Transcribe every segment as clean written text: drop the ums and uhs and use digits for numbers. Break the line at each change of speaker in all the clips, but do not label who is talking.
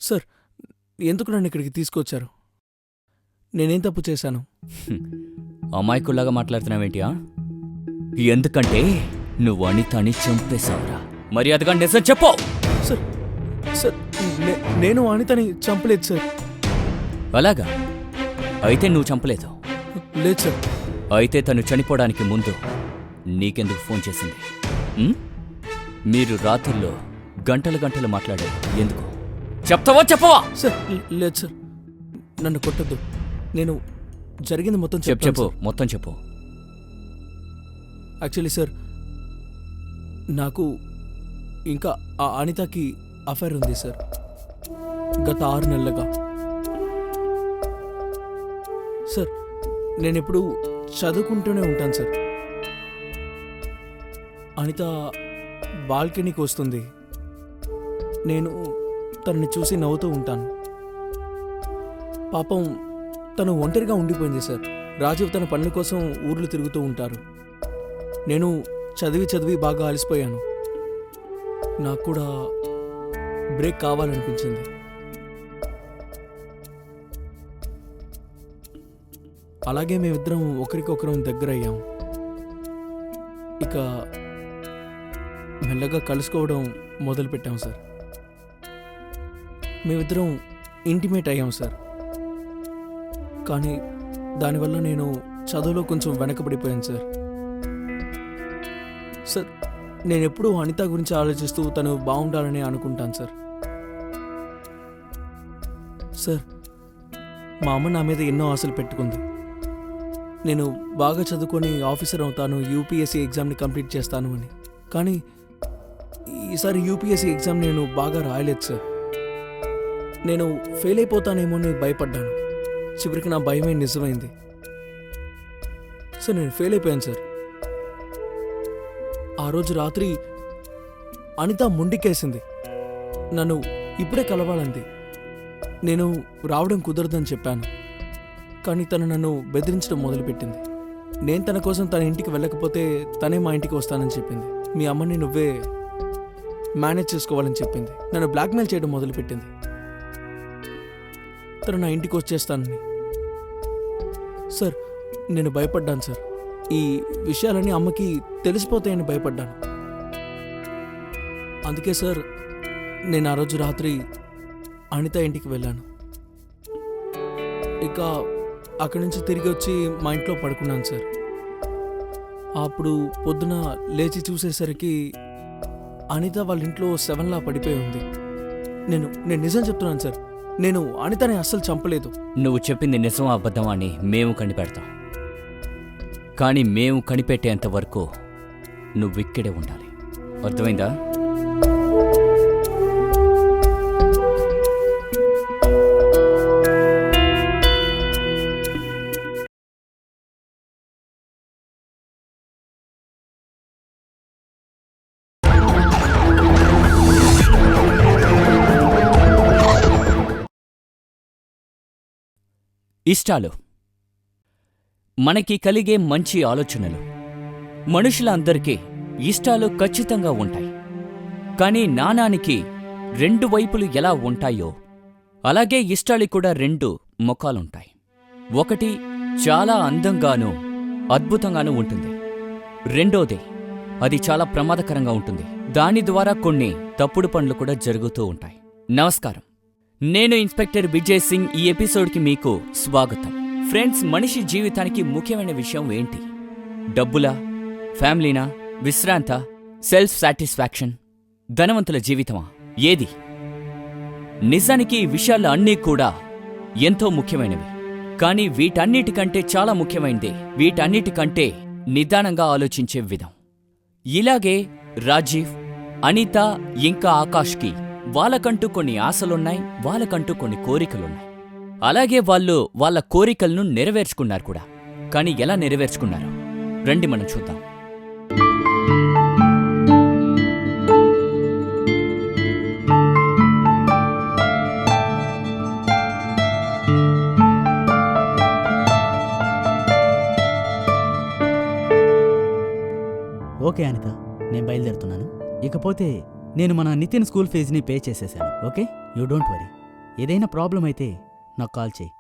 Sir, ఎందుకు నన్ను ఇక్కడికి తీసుకొచ్చారు? నేనేం తప్పు చేశాను?
అమాయకుల్లాగా మాట్లాడుతున్నావేంటి? ఎందుకంటే నువ్వు అనితని చంపేశావురా. మర్యాదగా నిజం చెప్పు.
సార్ సార్ నేను అనితని చంపలేదు సార్.
అలాగా? అయితే నువ్వు చంపలేదు.
లేదు సార్.
అయితే తను చనిపోవడానికి ముందు నీకెందుకు ఫోన్ చేసింది? మీరు రాత్రుల్లో గంటలు గంటలు మాట్లాడారు ఎందుకు? చెప్తావా చెప్పవా?
సార్ లేదు సార్, నన్ను కొట్టద్దు. నేను జరిగింది మొత్తం
చెప్పు మొత్తం చెప్పు.
యాక్చువల్లీ సార్, నాకు ఇంకా ఆ అనితకి అఫైర్ ఉంది సార్, గత 6 నెలలుగా. సార్, నేనెప్పుడు చదువుకుంటూనే ఉంటాను సార్. అనిత బాల్కనీకి వస్తుంది, నేను తనని చూసి నవ్వుతూ ఉంటాను. పాపం తను ఒంటరిగా ఉండిపోయింది సార్. రాజీవ్ తన పనుల కోసం ఊర్లు తిరుగుతూ ఉంటారు. నేను చదివి బాగా అలసిపోయాను. నాకు కూడా బ్రేక్ కావాలనిపించింది. అలాగే మేమిద్దరం ఒకరికొకరం దగ్గర అయ్యాం. ఇక మెల్లగా కలుసుకోవడం మొదలుపెట్టాం సార్. మేమిద్దరం ఇంటిమేట్ అయ్యాం సార్. కానీ దానివల్ల నేను చదువులో కొంచెం వెనకబడిపోయాను సార్. సార్, నేను ఎప్పుడూ అనిత గురించి ఆలోచిస్తూ తను బాగుండాలని అనుకుంటాను సార్. సార్, మా అమ్మ నా మీద ఎన్నో ఆశలు పెట్టుకుంది. నేను బాగా చదువుకొని ఆఫీసర్ అవుతాను, యూపీఎస్సీ ఎగ్జామ్ని కంప్లీట్ చేస్తాను అని. కానీ ఈసారి యూపీఎస్సీ ఎగ్జామ్ నేను బాగా రాయలేదు సార్. నేను ఫెయిల్ అయిపోతానేమో అని భయపడ్డాను. చివరికి నా భయమే నిజమైంది సార్. నేను ఫెయిల్ అయిపోయాను సార్. ఆ రోజు రాత్రి అనిత ముండికేసింది, నన్ను ఇప్పుడే కలవాలంది. నేను రావడం కుదరదని చెప్పాను. కానీ తను నన్ను బెదిరించడం మొదలుపెట్టింది. నేను తన కోసం తన ఇంటికి వెళ్ళకపోతే తనే మా ఇంటికి వస్తానని చెప్పింది. మీ అమ్మని నువ్వే మేనేజ్ చేసుకోవాలని చెప్పింది. నన్ను బ్లాక్మెయిల్ చేయడం మొదలుపెట్టింది. తను నా ఇంటికి వచ్చేస్తానని. సార్, నేను భయపడ్డాను సార్. ఈ విషయాలన్నీ అమ్మకి తెలిసిపోతాయని భయపడ్డాను. అందుకే సార్, నేను ఆ రోజు రాత్రి అనిత ఇంటికి వెళ్ళాను. ఇక అక్కడి నుంచి తిరిగి వచ్చి మా ఇంట్లో పడుకున్నాను సార్. అప్పుడు పొద్దున లేచి చూసేసరికి అనిత వాళ్ళ ఇంట్లో 7లా పడిపోయి ఉంది. నేను నిజం చెప్తున్నాను సార్, నేను అనితని అస్సలు చంపలేదు.
నువ్వు చెప్పింది నిజమా అబద్ధమా అని మేము కనిపెడతాం. కానీ మేము కనిపెట్టేంత వరకు నువ్విక్కడే ఉండాలి. అర్థమైందా? ఇష్టాలు మనకి కలిగే మంచి ఆలోచనలు. మనుషులందరికీ ఇష్టాలు ఖచ్చితంగా ఉంటాయి. కానీ నాణానికి 2 వైపులు ఎలా ఉంటాయో అలాగే ఇష్టాలు కూడా 2 ముఖాలుంటాయి. ఒకటి చాలా అందంగానూ అద్భుతంగానూ ఉంటుంది. రెండోది అది చాలా ప్రమాదకరంగా ఉంటుంది. దాని ద్వారా కొన్ని తప్పుడు పనులు కూడా జరుగుతూ ఉంటాయి. నమస్కారం, నేను ఇన్స్పెక్టర్ విజయ్ సింగ్. ఈ ఎపిసోడ్కి మీకు స్వాగతం. ఫ్రెండ్స్, మనిషి జీవితానికి ముఖ్యమైన విషయం ఏంటి? డబ్బులా, ఫ్యామిలీనా, విశ్రాంత, సెల్ఫ్ సాటిస్ఫాక్షన్, ధనవంతుల జీవితమా? ఏది? నిజానికి ఈ విషయాలు అన్నీ కూడా ఎంతో ముఖ్యమైనవి. కానీ వీటన్నిటికంటే చాలా ముఖ్యమైనది వీటన్నిటికంటే నిదానంగా ఆలోచించే విధం. ఇలాగే రాజీవ్, అనిత ఇంకా ఆకాష్కి వాళ్ళకంటూ కొన్ని ఆశలున్నాయి, వాళ్ళకంటూ కొన్ని కోరికలున్నాయి. అలాగే వాళ్ళు వాళ్ళ కోరికలను నెరవేర్చుకున్నారు కూడా. కానీ ఎలా నెరవేర్చుకున్నారు రండి మనం చూద్దాం.
ఓకే అనిత, నేను బయలుదేరుతున్నాను. ఇకపోతే నేను మన నితిన్ స్కూల్ ఫీజుని పే చేసేసాను. Okay, you don't worry. ఏదైనా ప్రాబ్లం అయితే నాకు కాల్ చేయి.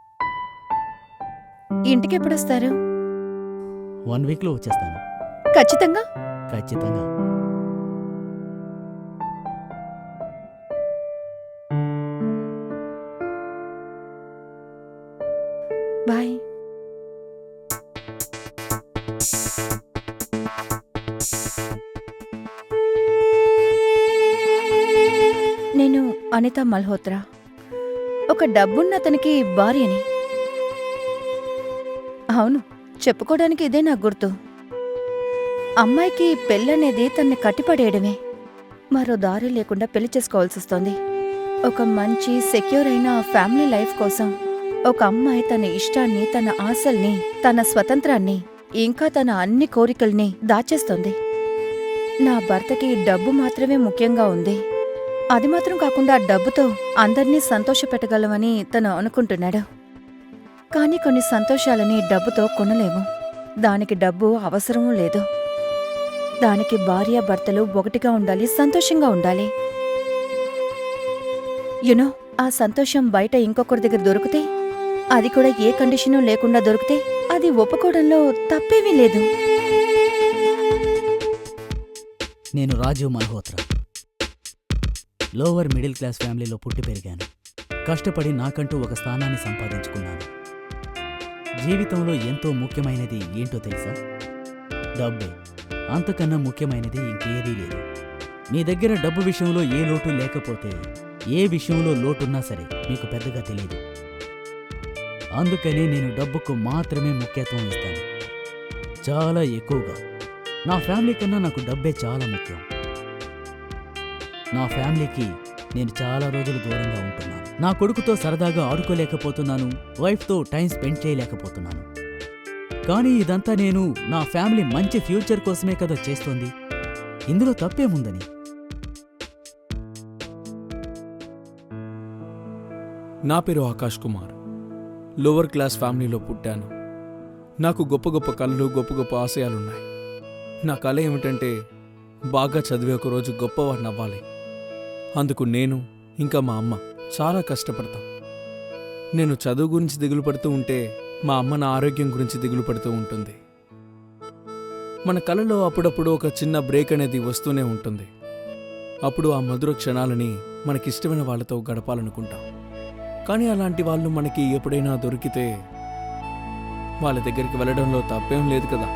ఇంటికి ఎప్పుడొస్తారు?
1 వీక్లో వచ్చేస్తాను.
ఖచ్చితంగా.
ఖచ్చితంగా.
బాయ్. నేను అనిత మల్హోత్రా, ఒక డబ్బున్న అతనికి భార్యని. అవును, చెప్పుకోవడానికి ఇదే నా గుర్తు. అమ్మాయికి పెళ్ళనేది తన్ని కట్టిపడేయడమే. మరో దారి లేకుండా పెళ్లి చేసుకోవాల్సొస్తోంది. ఒక మంచి సెక్యూర్ అయిన ఫ్యామిలీ లైఫ్ కోసం ఒక అమ్మాయి తన ఇష్టాన్ని, తన ఆశల్ని, తన స్వతంత్రాన్ని, ఇంకా తన అన్ని కోరికల్ని దాచేస్తోంది. నా భర్తకి డబ్బు మాత్రమే ముఖ్యంగా ఉంది. అది మాత్రం కాకుండా డబ్బుతో అందర్నీ సంతోషపెట్టగలమని తను అనుకుంటున్నాడు. కాని కొన్ని సంతోషాలని డబ్బుతో కొనలేము. దానికి డబ్బు అవసరమూ లేదు. దానికి భార్యాభర్తలు ఒకటిగా ఉండాలి, సంతోషంగా ఉండాలి. యునో, ఆ సంతోషం బయట ఇంకొకరి దగ్గర దొరికితే, అది కూడా ఏ కండిషను లేకుండా దొరికితే, అది ఒప్పుకోవడంలో తప్పేమీ లేదు.
నేను Rajiv Malhotra. Lower middle class ఫ్యామిలీలో పుట్టి పెరిగాను. కష్టపడి నాకంటూ ఒక స్థానాన్ని సంపాదించుకున్నాను. జీవితంలో ఎంతో ముఖ్యమైనది ఏంటో తెలుసా? డబ్బే. అంతకన్నా ముఖ్యమైనది ఇంకేదీ లేదు. మీ దగ్గర డబ్బు విషయంలో ఏ లోటు లేకపోతే, ఏ విషయంలో లోటున్నా సరే మీకు పెద్దగా తెలియదు. అందుకని నేను డబ్బుకు మాత్రమే ముఖ్యత్వం ఇస్తాను, చాలా ఎక్కువగా. నా ఫ్యామిలీ కన్నా నాకు డబ్బే చాలా ముఖ్యం. నా ఫ్యామిలీకి నేను చాలా రోజులు దూరంగా ఉంటున్నాను. నా కొడుకుతో సరదాగా ఆడుకోలేకపోతున్నాను, వైఫ్తో టైం స్పెండ్ చేయలేకపోతున్నాను. కానీ ఇదంతా నేను నా ఫ్యామిలీ మంచి ఫ్యూచర్ కోసమే కదా చేస్తోంది. ఇందులో తప్పేముందని?
నా పేరు ఆకాష్ కుమార్. లోవర్ క్లాస్ ఫ్యామిలీలో పుట్టాను. నాకు గొప్ప గొప్ప కళలు, గొప్ప గొప్ప ఆశయాలున్నాయి. నా కళ ఏమిటంటే బాగా చదివే ఒకరోజు గొప్పవాడిని అవ్వాలి. అందుకు నేను ఇంకా మా అమ్మ చాలా కష్టపడతాం. నేను చదువు గురించి దిగులు పడుతూ ఉంటే మా అమ్మ నా ఆరోగ్యం గురించి దిగులు పడుతూ ఉంటుంది. మన కళలో అప్పుడప్పుడు ఒక చిన్న బ్రేక్ అనేది వస్తూనే ఉంటుంది. అప్పుడు ఆ మధుర క్షణాలని మనకిష్టమైన వాళ్ళతో గడపాలనుకుంటాం. కానీ అలాంటి వాళ్ళు మనకి ఎప్పుడైనా దొరికితే వాళ్ళ దగ్గరికి వెళ్ళడంలో తప్పేం లేదు కదా.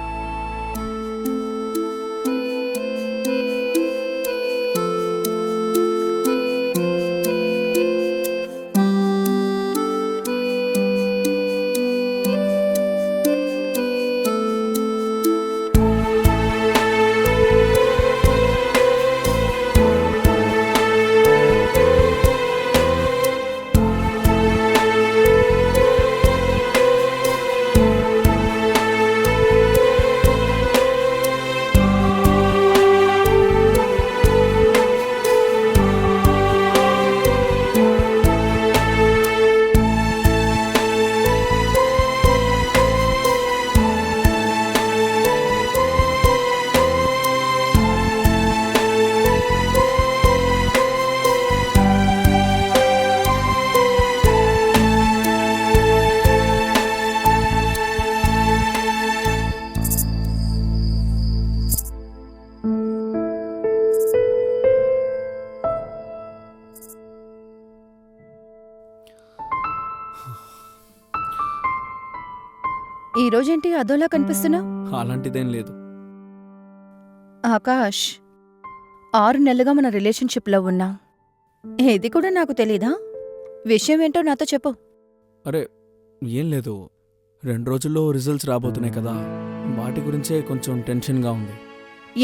ఈ రోజేంటి అదోలా కనిపిస్తున్నావు?
అలాంటిదేం లేదు.
ఆకాష్, 6 నెలలుగా మన రిలేషన్షిప్లో ఉన్నాం. ఇది కూడా నాకు తెలీదా? విషయం ఏంటో నాతో చెప్పు.
అరే ఏం లేదు, 2 రోజుల్లో రిజల్ట్స్ రాబోతున్నాయి కదా, వాటి గురించే కొంచెం టెన్షన్గా ఉంది.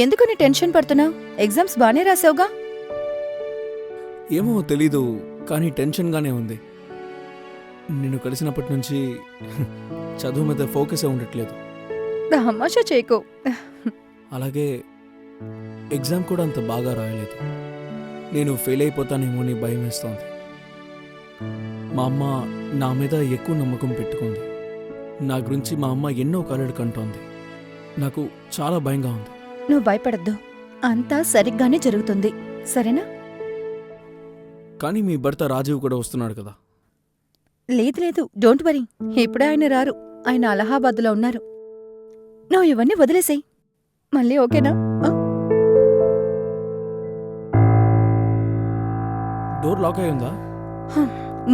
ఎందుకని టెన్షన్ పడుతున్నావు? ఎగ్జామ్స్ బానే రాసావుగా?
ఏమో తెలీదు, కానీ టెన్షన్గానే ఉంది. నిన్ను కలిసినప్పటి నుంచి చదువు మీద ఫోకసే ఉండట్లేదు.
తమాషా చేయకు.
అలాగే ఎగ్జామ్ కూడా అంత బాగా రాయలేదు. నేను ఫెయిల్ అయిపోతానేమో అని భయం వేస్తోంది. మా అమ్మ నా మీద ఎక్కువ నమ్మకం పెట్టుకుంది. నా గురించి మా అమ్మ ఎన్నో కలలు కంటోంది. నాకు చాలా భయంగా ఉంది.
నువ్వు భయపడద్దు, అంతా సరిగ్గానే జరుగుతుంది, సరేనా?
కానీ మీ భర్త రాజీవ్ కూడా వస్తున్నాడు కదా.
లేదు లేదు, డోంట్ వరీ. ఇప్పుడే ఆయన రారు. ఆయన అలహాబాద్లో ఉన్నారు. నువ్వు ఇవన్నీ వదిలేసేయ్. మళ్ళీ ఓకేనా?
డోర్ లాక్ అయి ఉందా?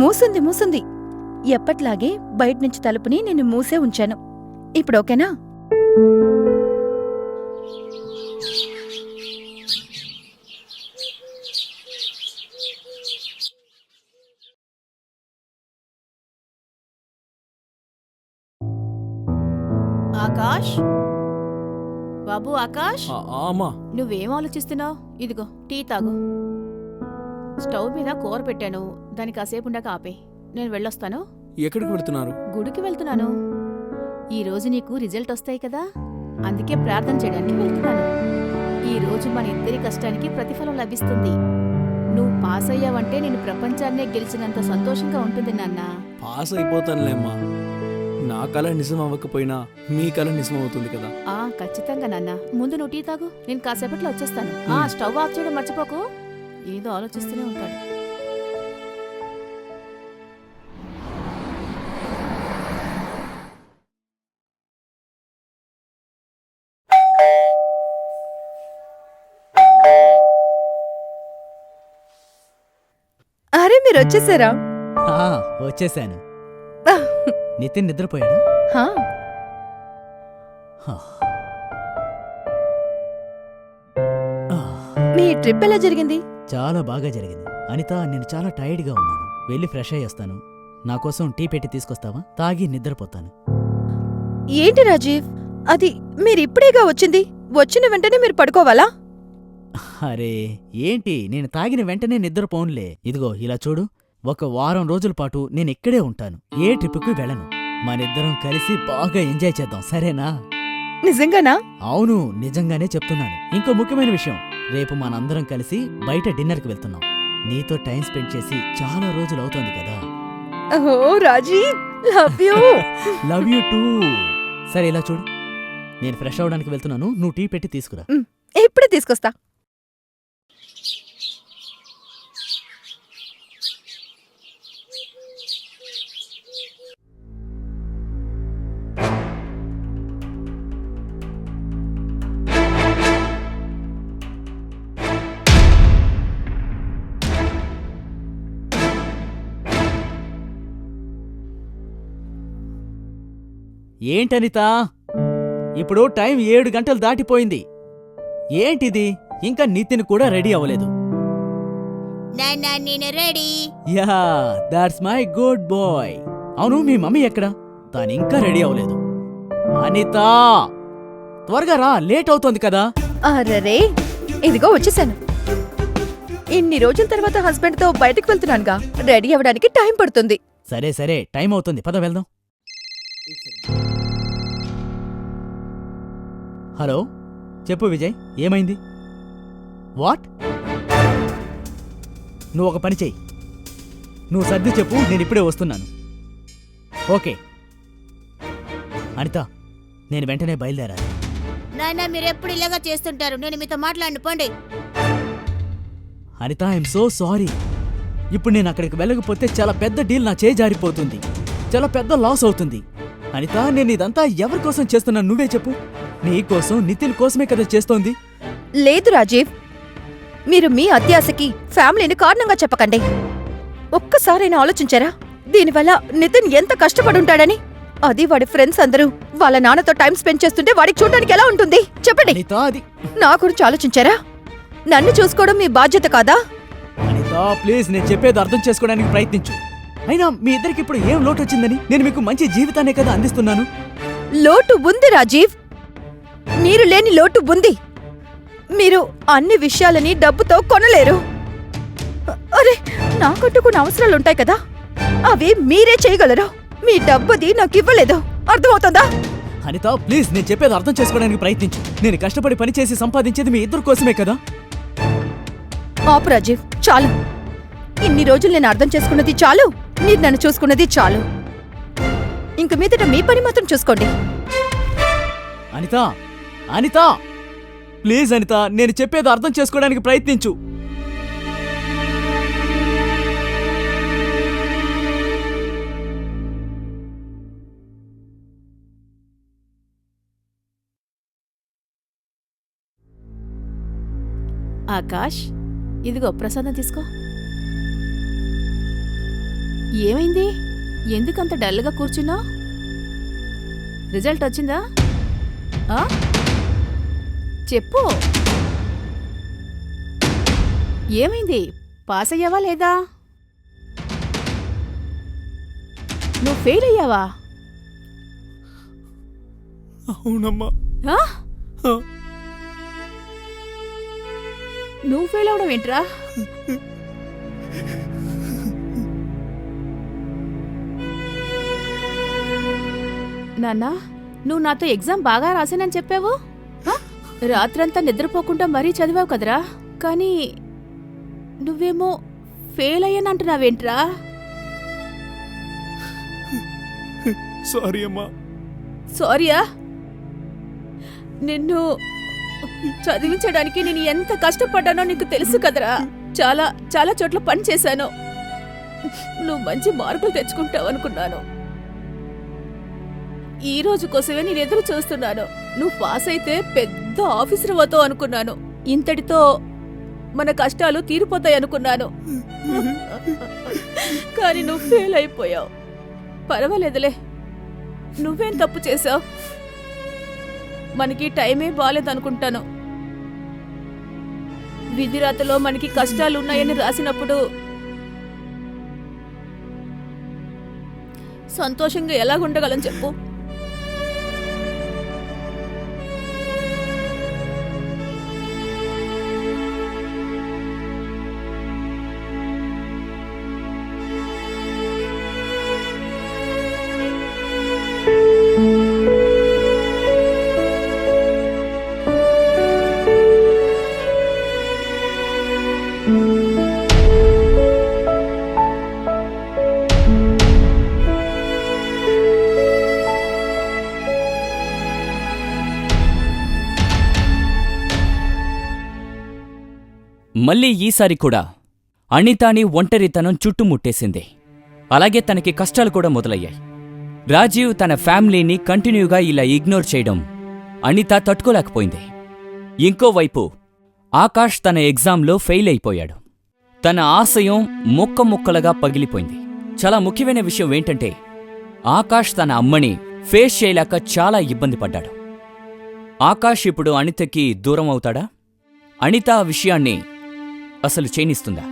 మూసుంది మూసుంది. ఎప్పట్లాగే బయట నుంచి తలుపుని నేను మూసే ఉంచాను. ఇప్పుడు ఓకేనా?
ఆకాష్, బాబు ఆకాష్,
అమ్మా.
నువ్వేం ఆలోచిస్తున్నావు? ఇదిగో టీ తాగు. స్టవ్ మీద కూర పెట్టాను, దాన్ని కాసేపు ఉండక ఆపే. నేను వెళ్ళొస్తాను.
ఎక్కడికి వెళ్తున్నారు?
గుడికి వెళ్తున్నాను. ఈ రోజు నీకు రిజల్ట్ వస్తాయి కదా, అందుకే ప్రార్థన చేయడానికి వెళ్తున్నాను. ఈ రోజు మన ఇద్దరి కష్టానికి ప్రతిఫలం లభిస్తుంది. నువ్వు పాస్ అయ్యావంటే నేను ప్రపంచాన్నే గెలిచినంత సంతోషంగా ఉంటుంది నాన్న.
పాస్ అయిపోతానులేమ్మా. నా కళ నిజం అవ్వకపోయినా మీ కళ నిజం అవుతుంది కదా.
ఖచ్చితంగా నాన్న. ముందు నువ్వు టీ తాగు, నేను కాసేపట్లో వచ్చేస్తాను. స్టవ్ ఆఫ్ చేయడం మర్చిపోకు. ఏదో ఆలోచిస్తూనే ఉంటాడు.
అరే మీరు వచ్చేసారా?
ఆ, వచ్చేశాను. నితిన్ నిద్రపోయాడా?
హా,
హా.
మీ ట్రిప్ ఎలా జరిగింది?
చాలా బాగా జరిగింది. అనిత, నేను చాలా టైర్డ్గా ఉన్నాను. వెళ్ళి ఫ్రెష్ అయ్యి వస్తాను. నా కోసం టీ పెట్టి తీసుకొస్తావా? తాగి నిద్రపోతాను.
ఏంటి రాజీవ్, అది మీరిప్పుడేగా వచ్చింది. వచ్చిన వెంటనే మీరు పడుకోవాలా?
అరే ఏంటి, నేను తాగిన వెంటనే నిద్రపోనులే. ఇదిగో ఇలా చూడు, ఒక వారం రోజుల పాటు నేను ఇక్కడే ఉంటాను. ఏ ట్రిప్పుకి వెళ్ళను. మనిద్దరం కలిసి బాగా ఎంజాయ్ చేద్దాం, సరేనా?
నిజంగానా?
అవును, నిజంగానే చెప్తున్నాను. ఇంకో ముఖ్యమైన విషయం, రేపు మనందరం కలిసి బయట డిన్నర్కి వెళ్తున్నాం. నీతో టైం స్పెండ్ చేసి చాలా రోజులు అవుతోంది కదా.
ఓ Rajiv, love you.
Love you too. సరే ఇలా చూడు, నేను ఫ్రెష్ అవడానికి వెళ్తున్నాను. నువ్వు టీ పెట్టి తీసుకురా.
ఇప్పుడే తీసుకొస్తా.
ఏంటనితా, ఇప్పుడు టైం 7 గంటలు దాటిపోయింది. ఏంటిది, ఇంకా నితిన్ కూడా రెడీ అవ్వలేదు.
నేను ready.
Yeah, that's my good boy. అవును, మీ మమ్మీ ఎక్కడా? తానింకా రెడీ అవ్వలేదు. అనితా, త్వరగా రా, లేట్ అవుతోంది కదా.
అరరే, ఇదిగో వచ్చేసాను. ఇన్ని రోజుల తర్వాత హస్బెండ్ తో బయటకు వెళ్తున్నానుగా, రెడీ అవ్వడానికి టైం పడుతుంది.
సరే సరే, టైం అవుతుంది, పద వెళ్దాం. హలో, చెప్పు విజయ్, ఏమైంది? వాట్? నువ్వు ఒక పని చెయ్యి, నువ్వు సర్ది చెప్పు, నేను ఇప్పుడే వస్తున్నాను. ఓకే అనిత, నేను వెంటనే బయలుదేరాలి.
నాన్న, మీరెప్పుడు ఇలాగా చేస్తుంటారు. నేను మీతో మాట్లాడి పోండి.
Anita, I'm so sorry. ఇప్పుడు నేను అక్కడికి వెళ్ళకపోతే చాలా పెద్ద డీల్ నా చేయి జారిపోతుంది, చాలా పెద్ద లాస్ అవుతుంది. అనిత, నేను ఇదంతా ఎవరి కోసం చేస్తున్నాను నువ్వే చెప్పు. నీ కోసం, నితిన్ కోసమే కదా చేస్తోంది.
లేదు రాజీవ్, మీరు మీ అత్యాశకి ఫ్యామిలీని కారణంగా చెప్పకండి. ఒక్కసారైనా ఆలోచించారా దీనివల్ల నితిన్ ఎంత కష్టపడుంటాడని? అది వాడి ఫ్రెండ్స్ అందరూ వాళ్ళ నాన్నతో టైం స్పెండ్ చేస్తుంటే వాడికి చూడడానికి ఎలా ఉంటుంది చెప్పండి.
అనిత, అది
నా గురించి ఆలోచించారా? నన్ను చూసుకోవడం మీ బాధ్యత కాదా?
అనిత ప్లీజ్, నేను చెప్పేది అర్థం చేసుకోవడానికి ప్రయత్నించు. అయినా మీ ఇద్దరికి ఇప్పుడు ఏం లోటు వచ్చిందని? నేను మీకు మంచి జీవితాన్నే కదా అందిస్తున్నాను.
లోటు ఉంది రాజీవ్, మీరు లేని లోటు ఉంది. మీరు అన్ని విషయాలని డబ్బుతో కొనలేరు. అరే, నాకంటూ కొన్ని అవసరాలుంటాయి కదా, అవి మీరే చేయగలరు. మీ డబ్బుది నాకు ఇవ్వలేదు, అర్థమవుతుందా?
అనిత ప్లీజ్, నేను చెప్పేది అర్థం చేసుకోవడానికి ప్రయత్నించు. నేను కష్టపడి పనిచేసి సంపాదించేది మీ ఇద్దరు కోసమే కదా.
ఆపు రాజీవ్, చాలు. ఇన్ని రోజులు నేను అర్థం చేసుకున్నది చాలు, మీరు నన్ను చూసుకున్నది చాలు. ఇంక మీదట మీ పని మాత్రం చూసుకోండి.
అనిత, అనిత ప్లీజ్ అనిత, నేను చెప్పేది అర్థం చేసుకోవడానికి ప్రయత్నించు.
ఆకాష్, ఇదిగో ప్రసాదం తీసుకో. ఏమైంది? ఎందుకంత డల్గా కూర్చున్నావు? రిజల్ట్ వచ్చిందా? ఆ? చెప్పు. ఏమైంది? పాస్ అయ్యావా లేదా? నువ్వు ఫెయిల్ అయ్యావా?
అవునమ్మా.
ఆ?
ఆ,
నువ్వు ఫెయిల్ అవడం ఏంట్రా? నాన్నా, నువ్వు నాతో ఎగ్జామ్ బాగా రాసానని చెప్పావు. ఆ? రాత్రంతా నిద్రపోకుండా మరీ చదివావు కదరా. కానీ నువ్వేమో ఫెయిల్ అయ్యానంటున్నావేంట్రా?
సారీ అమ్మా.
సారీయా? నిన్ను చదివించడానికి నేను ఎంత కష్టపడ్డానో నీకు తెలుసు కదరా. చాలా చాలా చోట్ల పని చేశాను. నువ్వు మంచి మార్కులు తెచ్చుకుంటావు అనుకున్నాను. ఈ రోజు కోసమే నేను ఎదురు చూస్తున్నాను. నువ్వు పాస్ అయితే పెద్ద ఆఫీసర్ అవుతావు అనుకున్నాను. ఇంతటితో మన కష్టాలు తీరిపోతాయి అనుకున్నాను. కానీ నువ్వు ఫెయిల్ అయిపోయావు. పర్వాలేదులే, నువ్వేం తప్పు చేశావు? మనకి టైమే బాలేదనుకుంటాను. విధిరాతలో మనకి కష్టాలున్నాయని రాసినప్పుడు సంతోషంగా ఎలాగుండగలం చెప్పు?
మళ్ళీ ఈసారి కూడా అనితాని ఒంటరితనం చుట్టుముట్టేసింది. అలాగే తనకి కష్టాలు కూడా మొదలయ్యాయి. రాజీవ్ తన ఫ్యామిలీని కంటిన్యూగా ఇలా ఇగ్నోర్ చేయడం అనిత తట్టుకోలేకపోయింది. ఇంకోవైపు ఆకాష్ తన ఎగ్జామ్లో ఫెయిల్ అయిపోయాడు. తన ఆశయం ముక్కముక్కలుగా పగిలిపోయింది. చాలా ముఖ్యమైన విషయం ఏంటంటే ఆకాష్ తన అమ్మని ఫేస్ చేయలేక చాలా ఇబ్బంది పడ్డాడు. ఆకాష్ ఇప్పుడు అనితకి దూరం అవుతాడా? అనిత ఆ విషయాన్ని అసలు చేయనిస్తుందా?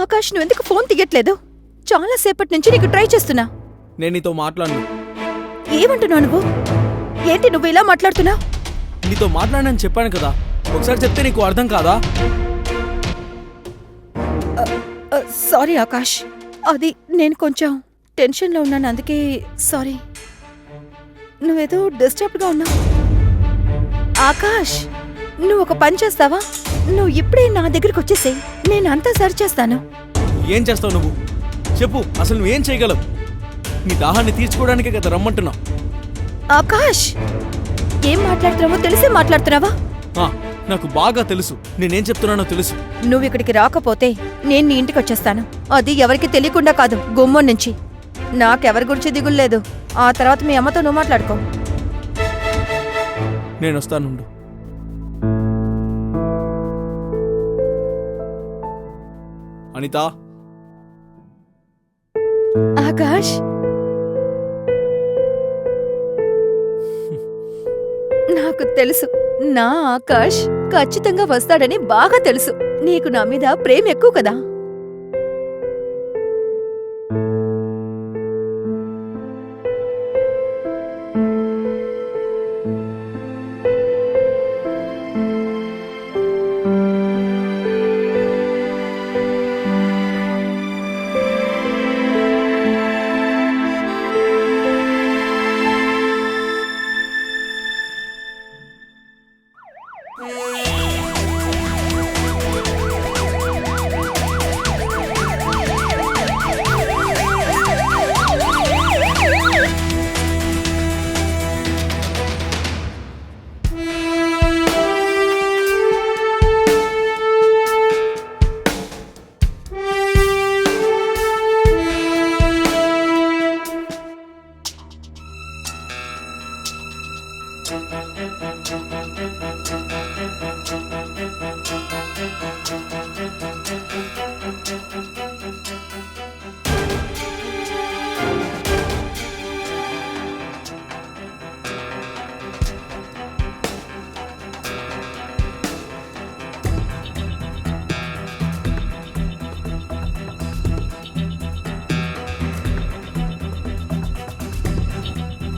ఆకాష్, నువ్వెందుకు ఫోన్ తీయట్లేదు? చాలా సేపటి నుంచి నీకు ట్రై చేస్తున్నా.
నేను నీతో మాట్లాడను.
ఏమంటున్నావు నువ్వు? ఏంటి నువ్వు ఇలా మాట్లాడుతున్నావు?
నీతో మాట్లాడనని చెప్పాను కదా, ఒకసారి చెప్తే నీకు అర్థం కాదా?
సారీ ఆకాష్, అది నేను కొంచెం టెన్షన్లో ఉన్నాను, అందుకే సారీ. నువ్వేదో డిస్టర్బ్డ్గా ఉన్నావు. ఆకాష్, నువ్వు ఒక పని చేస్తావా? నువ్వు ఇప్పుడే నా దగ్గరికి వచ్చేసేయ్, నేను అంతా సరి చేస్తాను.
ఏం చేస్తావు నువ్వు? చెప్పు, అసలు నువ్వేం చేయగలవు? నీ దాహాన్ని తీర్చుకోవడానికే కదా రమ్మంటున్నావు.
ఆకాష్, ఏం మాట్లాడుతున్నావో తెలిసే మాట్లాడుతున్నావా?
నాకు బాగా తెలుసు, నేనేం చెప్తున్నానో తెలుసు.
నువ్వు ఇక్కడికి రాకపోతే నేను నీ ఇంటికి వచ్చేస్తాను. అది ఎవరికి తెలియకుండా కాదు, గుమ్మం నుంచి. నాకెవరి గురించి దిగుల్లేదు. ఆ తర్వాత మీ అమ్మతో నువ్వు మాట్లాడుకో.
నేను వస్తానుండు. అనిత,
ఆకాష్, నాకు తెలుసు నా ఆకాష్ ఖచ్చితంగా వస్తాడని బాగా తెలుసు. నీకు నా మీద ప్రేమ ఎక్కువ కదా.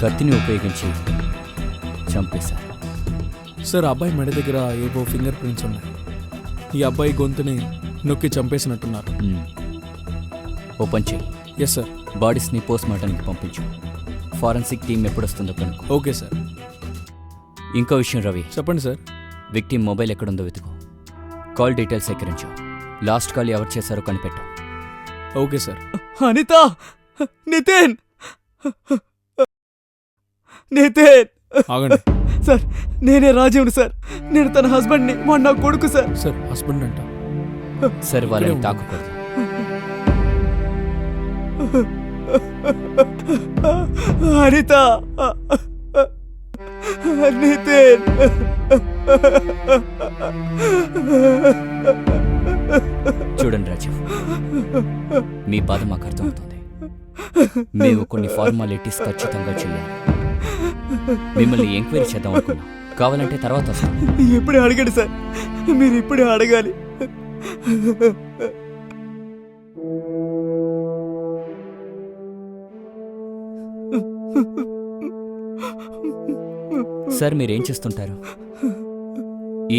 కత్తిని ఉపయోగించి చంపేశారు.
సార్ అబ్బాయి మెడ దగ్గర ఏవో ఫింగర్ ప్రింట్స్ ఉన్నాయి. ఈ అబ్బాయి గొంతుని నొక్కి చంపేసినట్టున్నారు.
ఓపెన్ చేయి.
Yes sir.
బాడీస్ని పోస్ట్ మార్టంకి పంపించు. ఫారెన్సిక్ టీం ఎప్పుడొస్తుందో కనుక్కో.
Okay sir.
ఇంకో విషయం రవి,
చెప్పండి సార్.
విక్టిమ్ మొబైల్ ఎక్కడుందో వెతుకు. కాల్ డీటెయిల్స్ సేకరించు. లాస్ట్ కాల్ ఎవరు చేశారో కనిపెట్టు.
Okay sir.
అనిత, నితిన్, నితిన్.
ఆగండి
సార్, నేనే రాజీవ్ని సార్. నేను తన హస్బెండ్ని, వాడు నా కొడుకు సార్.
సార్. హస్బెండ్ అంట.
సరే, వాళ్ళని
ఇక్కడే
తాకూడదు.
అనిత, నితిన్.
చూడండి రాజీవ్, మీ బాధ మాకు అర్థమవుతుంది. మేము కొన్ని ఫార్మాలిటీస్ ఖచ్చితంగా చేయాలి. మిమ్మల్ని ఎంక్వైరీ చేద్దాం అనుకున్నాం. కావాలంటే తర్వాత వస్తాం.
ఇప్పుడే అడగండి సార్, మీరు ఇప్పుడే అడగాలి.
సార్, మీరేం చేస్తుంటారు?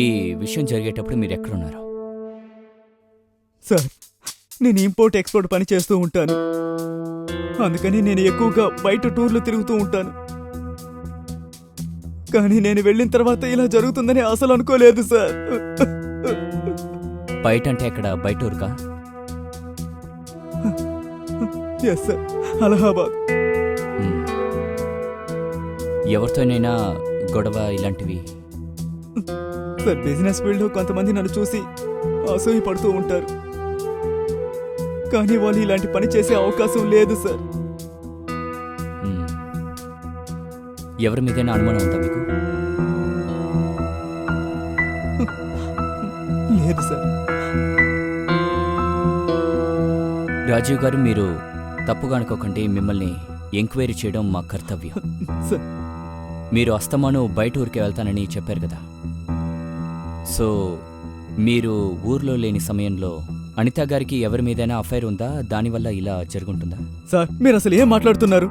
ఈ విషయం జరిగేటప్పుడు మీరు ఎక్కడున్నారు?
సార్, నేను ఇంపోర్ట్ ఎక్స్పోర్ట్ పని చేస్తూ ఉంటాను. అందుకని నేను ఎక్కువగా బయట టూర్లు తిరుగుతూ ఉంటాను. కానీ నేను వెళ్ళిన తర్వాత ఇలా జరుగుతుందని అసలు అనుకోలేదు సార్.
బయట అంటే ఎక్కడ? బయట ఊరుకా?
Yes sir, Allahabad.
మ్మ్. ఎవరితోనైనా గొడవ ఇలాంటివి?
సార్, బిజినెస్ ఫీల్డ్లో కొంతమంది నన్ను చూసి అసూయ పడుతూ ఉంటారు. కానీ వాళ్ళు ఇలాంటి పని చేసే అవకాశం లేదు సార్.
మ్మ్. ఎవరి మీదైనా అనుమానం ఉందా మీకు?
లేదు సార్.
రాజీవ్ గారు, మీరు తప్పుగా అనుకోకండి. మిమ్మల్ని ఎంక్వైరీ చేయడం మా కర్తవ్యం.
సార్,
మీరు అస్తమాను బయట ఊరికి వెళ్తానని చెప్పారు కదా. సో మీరు ఊర్లో లేని సమయంలో అనిత గారికి ఎవరి మీదైనా అఫైర్ ఉందా? దానివల్ల ఇలా జరుగుంటుందా?
సార్, మీరు అసలు ఏం మాట్లాడుతున్నారు?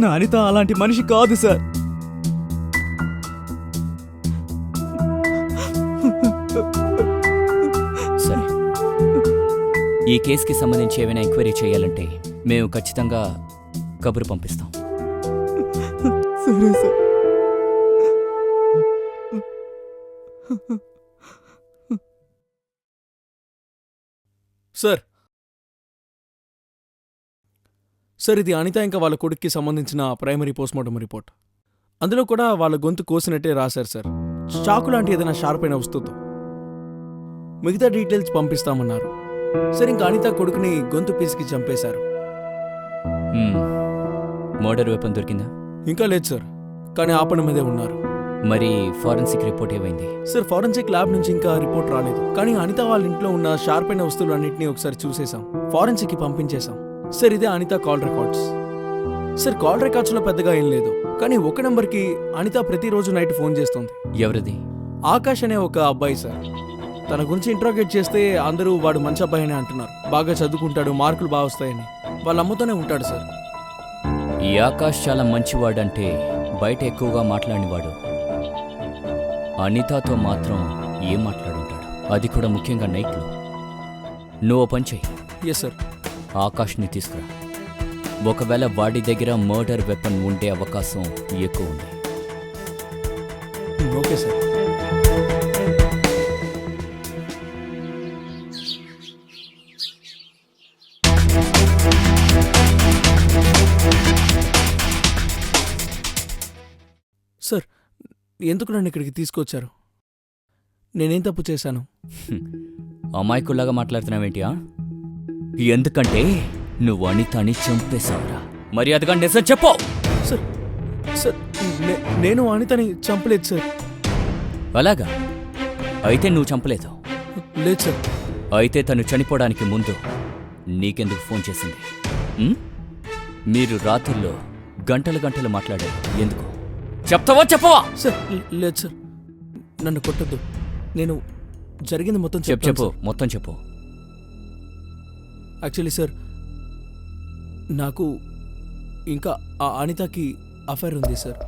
నా అనిత అలాంటి మనిషి కాదు సార్.
సరే, ఈ కేసుకి సంబంధించి ఏమైనా ఎంక్వైరీ చేయాలంటే మేము ఖచ్చితంగా కబురు పంపిస్తాం.
సరే సార్.
సార్. సార్, ఇది అనిత ఇంకా వాళ్ళ కొడుక్కి సంబంధించిన ప్రైమరీ పోస్ట్మార్టం రిపోర్ట్. అందులో కూడా వాళ్ళ గొంతు కోసినట్టే రాశారు సార్, చాకు లాంటి ఏదైనా షార్ప్ అయిన వస్తువుతో. మిగతా డీటెయిల్స్ పంపిస్తామన్నారు. సార్, ఇంకా అనిత కొడుకుని గొంతు పీసికి చంపేశారు.
మర్డర్ వెపన్ దొరికిందా?
ఇంకా లేదు సార్, కానీ ఆ పని మీదే ఉన్నారు.
మరి ఫారెన్సిక్ రిపోర్ట్ ఏమైంది?
సార్, ఫారెన్సిక్ ల్యాబ్ నుంచి ఇంకా రిపోర్ట్ రాలేదు. కానీ అనిత వాళ్ళ ఇంట్లో ఉన్న షార్ప్ అయిన వస్తువులు అన్నింటినీ ఒకసారి చూసేశాం, ఫారెన్సిక్ కి పంపించేశాం. సార్, ఇదే Anita call records. Sir, call records లో పెద్దగా ఏం లేదు, కానీ ఒక నెంబర్కి అనిత ప్రతిరోజు నైట్ ఫోన్ చేస్తుంది.
ఎవరిది?
ఆకాష్ అనే ఒక అబ్బాయి సార్. తన గురించి ఇంట్రాగేట్ చేస్తే అందరూ వాడు మంచి అబ్బాయి అని అంటున్నారు. బాగా చదువుకుంటాడు, మార్కులు బాగా వస్తాయని. వాళ్ళ అమ్మతోనే ఉంటాడు సార్.
ఈ ఆకాష్ చాలా మంచివాడంటే బయట ఎక్కువగా మాట్లాడినవాడు. అనితతో మాత్రం ఏం మాట్లాడుంటాడు? అది కూడా ముఖ్యంగా నైట్లో. నువ్వు పని చెయ్యి.
Yes sir.
ఆకాష్ని తీసుకురా. ఒకవేళ వాడి దగ్గర మర్డర్ వెపన్ ఉండే అవకాశం ఎక్కువ ఉంది.
Okay sir. సార్, ఎందుకు నన్ను ఇక్కడికి తీసుకొచ్చారు? నేనేం తప్పు చేశాను?
అమాయకుల్లాగా మాట్లాడుతున్నావేంటి? ఎందుకంటే నువ్వు అనితని చంపేశావురా. మర్యాదగా నిజం చెప్పు.
సార్ సార్ నేను అనితని చంపలేదు సార్.
అలాగా? అయితే నువ్వు చంపలేదు.
లేదు సార్.
అయితే తను చనిపోవడానికి ముందు నీకెందుకు ఫోన్ చేసింది? ఉమ్? మీరు రాత్రుల్లో గంటలు గంటలు మాట్లాడారు ఎందుకు? చెప్తావా చెప్పవా?
సార్ లేదు సార్, నన్ను కొట్టద్దు. నేను జరిగింది మొత్తం
చెప్పు చెప్పు, మొత్తం చెప్పు.
యాక్చువల్లీ సార్, నాకు ఇంకా ఆ అనితకి అఫైర్ ఉంది సార్,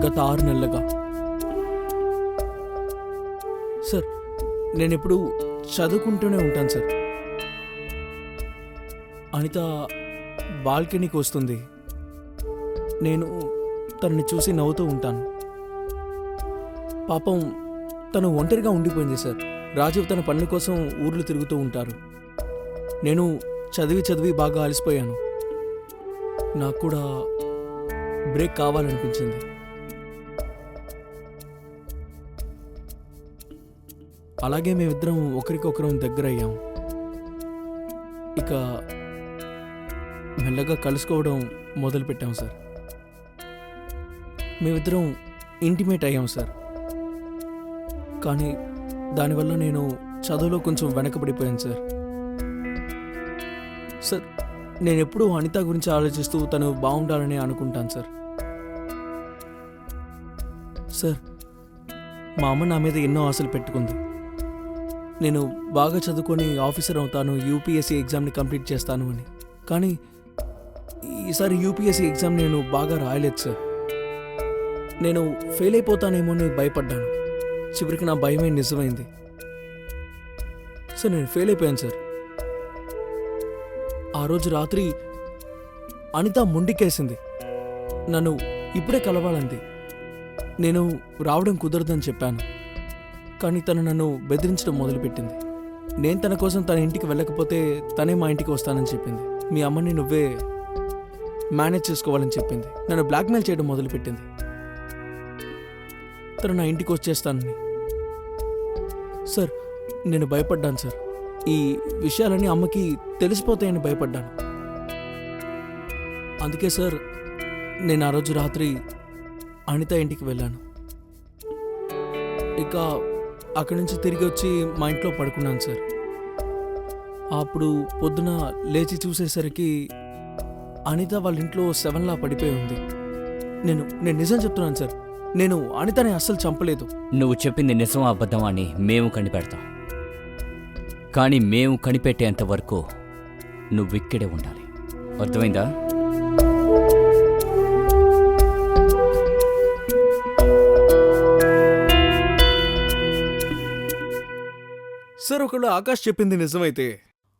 గత 6 నెలలుగా. సార్ నేను ఎప్పుడు చదువుకుంటూనే ఉంటాను సార్. అనిత బాల్కనీకి వస్తుంది, నేను తనని చూసి నవ్వుతూ ఉంటాను. పాపం తను ఒంటరిగా ఉండిపోయింది సార్. రాజీవ్ తన పనుల కోసం ఊర్లు తిరుగుతూ ఉంటారు. నేను చదివి చదివి బాగా అలసిపోయాను. నాకు కూడా బ్రేక్ కావాలనిపించింది. అలాగే మేమిద్దరం ఒకరికొకరం దగ్గర అయ్యాం. ఇక మెల్లగా కలుసుకోవడం మొదలుపెట్టాం సార్. మేమిద్దరం ఇంటిమేట్ అయ్యాం సార్. కానీ దానివల్ల నేను చదువులో కొంచెం వెనకబడిపోయాను సార్. సార్ నేను ఎప్పుడూ అనిత గురించి ఆలోచిస్తూ తను బాగుండాలని అనుకుంటాను సార్. సార్ మా అమ్మ నా మీద ఎన్నో ఆశలు పెట్టుకుంది. నేను బాగా చదువుకొని ఆఫీసర్ అవుతాను, యూపీఎస్సీ ఎగ్జామ్ని కంప్లీట్ చేస్తాను అని. కానీ ఈసారి యూపీఎస్సీ ఎగ్జామ్ నేను బాగా రాయలేదు సార్. నేను ఫెయిల్ అయిపోతానేమో అని భయపడ్డాను. చివరికి నా భయమే నిజమైంది సార్. నేను ఫెయిల్ అయిపోయాను సార్. ఆ రోజు రాత్రి అనిత మొండికేసింది, నన్ను ఇప్పుడే కలవాలంది. నేను రావడం కుదరదని చెప్పాను. కానీ తను నన్ను బెదిరించడం మొదలుపెట్టింది. నేను తన కోసం తన ఇంటికి వెళ్ళకపోతే తనే మా ఇంటికి వస్తానని చెప్పింది. మీ అమ్మని నువ్వే మేనేజ్ చేసుకోవాలని చెప్పింది. నన్ను బ్లాక్మెయిల్ చేయడం మొదలుపెట్టింది. తను నా ఇంటికి వచ్చేస్తానని. సార్ నేను భయపడ్డాను సార్. ఈ విషయాలన్నీ అమ్మకి తెలిసిపోతాయని భయపడ్డాను. అందుకే సార్ నేను ఆ రోజు రాత్రి అనిత ఇంటికి వెళ్ళాను. ఇక అక్కడి నుంచి తిరిగి వచ్చి మా ఇంట్లో పడుకున్నాను సార్. అప్పుడు పొద్దున లేచి చూసేసరికి అనిత వాళ్ళ ఇంట్లో 7లా పడిపోయి ఉంది. నేను నిజం చెప్తున్నాను సార్, నేను అనితని అస్సలు చంపలేదు.
నువ్వు చెప్పింది నిజమా అబద్ధమా అని మేము కనిపెడతాం. కానీ మేము కనిపెట్టేంత వరకు నువ్విక్కడే ఉండాలి. అర్థమైందా?
సార్ ఒకళ్ళు ఆకాష్ చెప్పింది నిజమైతే